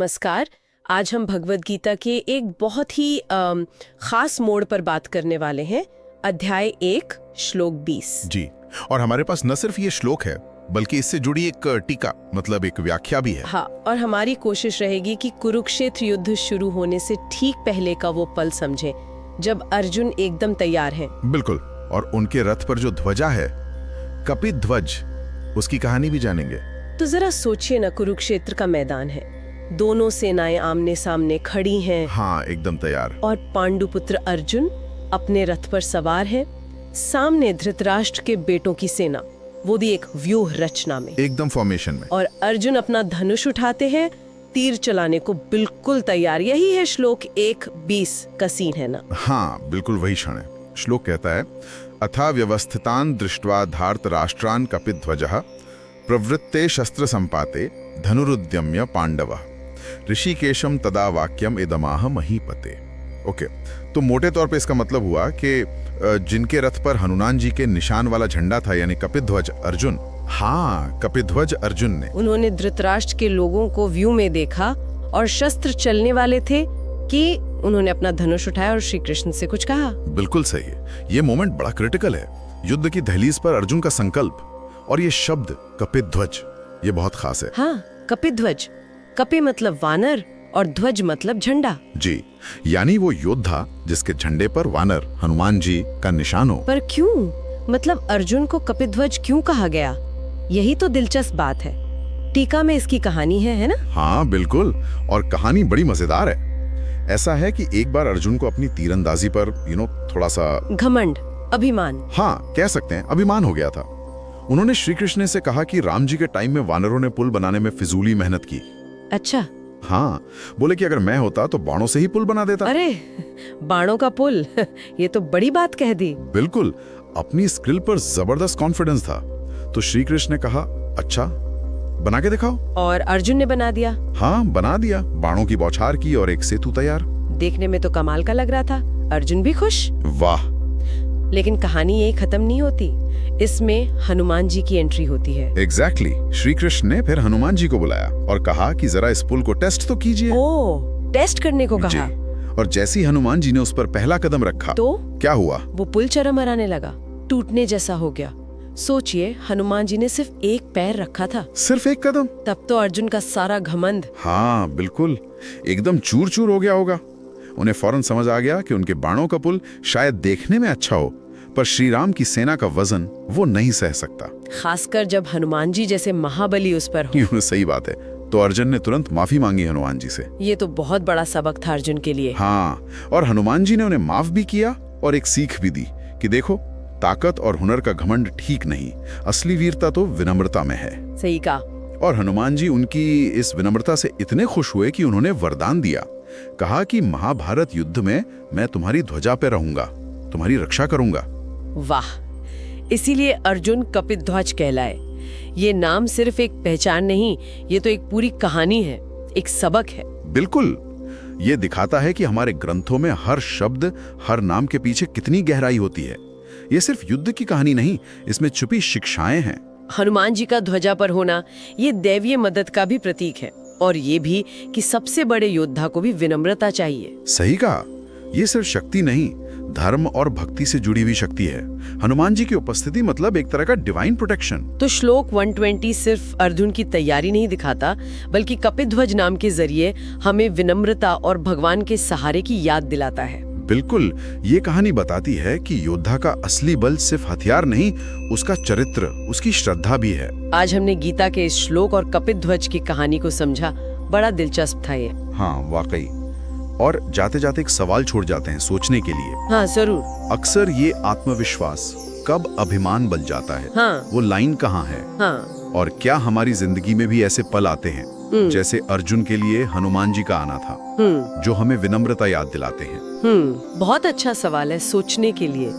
नमस्कार। आज हम भगवद गीता के एक बहुत ही खास मोड़ पर बात करने वाले हैं। अध्याय 1 श्लोक 20। जी, और हमारे पास न सिर्फ ये श्लोक है बल्कि इससे जुड़ी एक टीका मतलब एक व्याख्या भी है। हाँ, और हमारी कोशिश रहेगी कि कुरुक्षेत्र युद्ध शुरू होने से ठीक पहले का वो पल समझें जब अर्जुन एकदम तैयार हैं। बिल्कुल, और उनके रथ पर जो ध्वजा है कपित ध्वज, उसकी कहानी भी जानेंगे। तो जरा सोचिए ना, कुरुक्षेत्र का मैदान है, दोनों सेनाएं आमने सामने खड़ी हैं। हाँ, एकदम तैयार। और पांडुपुत्र अर्जुन अपने रथ पर सवार है, सामने धृतराष्ट्र के बेटों की सेना, वो भी एक व्यूह रचना में, एकदम फॉर्मेशन में। और अर्जुन अपना धनुष उठाते हैं, तीर चलाने को बिल्कुल तैयार। यही है श्लोक 1:20 का सीन, है ना? हाँ, बिल्कुल वही क्षण है। श्लोक कहता है, अथा व्यवस्थितान दृष्ट्वा धार्तराष्ट्रान् कपिध्वजः प्रवृत्ते शस्त्र संपाते धनुरुद्यम्य पांडवः ऋषिकेशम तदा वाक्यम इदमाह महीपते। ओके, तो मोटे तौर पे इसका मतलब हुआ कि जिनके रथ पर हनुमान जी के निशान वाला झंडा था, यानी कपिध्वज अर्जुन। हाँ, कपिध्वज अर्जुन ने उन्होंने धृतराष्ट्र के लोगों को व्यू में देखा और शस्त्र चलने वाले थे कि उन्होंने अपना धनुष उठाया और श्री कृष्ण से कुछ कहा। बिल्कुल सही है, ये मोमेंट बड़ा क्रिटिकल है। युद्ध की दहलीज पर अर्जुन का संकल्प और ये शब्द कपिध्वज, ये बहुत खास है। हाँ, कपिध्वज, कपि मतलब वानर और ध्वज मतलब झंडा। जी, यानी वो योद्धा जिसके झंडे पर वानर हनुमान जी का निशान हो। पर क्यों? मतलब अर्जुन को कपिध्वज क्यों कहा गया? यही तो दिलचस्प बात है। टीका में इसकी कहानी है ना? हाँ बिल्कुल, और कहानी बड़ी मजेदार है। ऐसा है कि एक बार अर्जुन को अपनी तीरंदाजी पर थोड़ा सा घमंड, अभिमान, हाँ कह सकते हैं, अभिमान हो गया था। उन्होंने श्री कृष्ण से कहा कि राम जी के टाइम में वानरों ने पुल बनाने में फिजूली मेहनत की। अच्छा। हाँ, बोले कि अगर मैं होता तो बाणों से ही पुल बना देता। अरे, बाणों का पुल ये तो बड़ी बात कह दी। बिल्कुल, अपनी स्किल पर जबरदस्त कॉन्फिडेंस था। तो श्री कृष्ण ने कहा, अच्छा बना के दिखाओ। और अर्जुन ने बना दिया। हाँ, बना दिया। बाणों की बौछार की और एक सेतु तैयार। देखने में तो कमाल का लग रहा था, अर्जुन भी खुश। वाह। लेकिन कहानी यही खत्म नहीं होती, इसमें हनुमान जी की एंट्री होती है। एग्जैक्टली, श्री कृष्ण ने फिर हनुमान जी को बुलाया और कहा कि जरा इस पुल को टेस्ट तो कीजिए। ओह, टेस्ट करने को कहा। और जैसे ही हनुमान जी ने उस पर पहला कदम रखा तो क्या हुआ? वो पुल चरमराने लगा, टूटने जैसा हो गया। सोचिए, हनुमान जी ने सिर्फ एक पैर रखा था, सिर्फ एक कदम। तब तो अर्जुन का सारा घमंड, हाँ बिल्कुल, एकदम चूर चूर हो गया होगा। उन्हें फौरन समझ आ गया कि उनके बाणों का पुल शायद देखने में अच्छा हो, पर श्री राम की सेना का वजन वो नहीं सह सकता, खासकर जब हनुमान जी जैसे महाबली उस पर हो। सही बात है। तो अर्जुन ने तुरंत माफी मांगी हनुमान जी से। ये तो बहुत बड़ा सबक था अर्जुन के लिए। हाँ, और हनुमान जी ने उन्हें माफ भी किया और एक सीख भी दी कि देखो, ताकत और हुनर का घमंड ठीक नहीं, असली वीरता तो विनम्रता में है। सही कहा। और हनुमान जी उनकी इस विनम्रता से इतने खुश हुए कि उन्होंने वरदान दिया, कहा कि महाभारत युद्ध में मैं तुम्हारी ध्वजा पे रहूंगा, तुम्हारी रक्षा करूंगा। वाह, इसीलिए अर्जुन कपिध्वज कहलाए। ये नाम सिर्फ एक पहचान नहीं, ये तो एक पूरी कहानी है, एक सबक है। बिल्कुल, ये दिखाता है कि हमारे ग्रंथों में हर शब्द, हर नाम के पीछे कितनी गहराई होती है। ये सिर्फ युद्ध की कहानी नहीं, इसमें छुपी शिक्षाएं हैं। हनुमान जी का ध्वजा पर होना ये दैवीय मदद का भी प्रतीक है, और ये भी कि सबसे बड़े योद्धा को भी विनम्रता चाहिए। सही कहा, ये सिर्फ शक्ति नहीं, धर्म और भक्ति से जुड़ी हुई शक्ति है। हनुमान जी की उपस्थिति मतलब एक तरह का डिवाइन प्रोटेक्शन। तो श्लोक 120 सिर्फ अर्जुन की तैयारी नहीं दिखाता, बल्कि कपिध्वज नाम के जरिए हमें विनम्रता और भगवान के सहारे की याद दिलाता है। बिल्कुल, ये कहानी बताती है कि योद्धा का असली बल सिर्फ हथियार नहीं, उसका चरित्र, उसकी श्रद्धा भी है। आज हमने गीता के इस श्लोक और कपिध्वज की कहानी को समझा, बड़ा दिलचस्प था ये। हाँ वाकई। और जाते जाते एक सवाल छोड़ जाते हैं सोचने के लिए। हाँ जरूर। अक्सर ये आत्मविश्वास कब अभिमान बन जाता है? हाँ। वो लाइन कहाँ है? हाँ। और क्या हमारी जिंदगी में भी ऐसे पल आते हैं जैसे अर्जुन के लिए हनुमान जी का आना था, जो हमें विनम्रता याद दिलाते हैं? बहुत अच्छा सवाल है सोचने के लिए।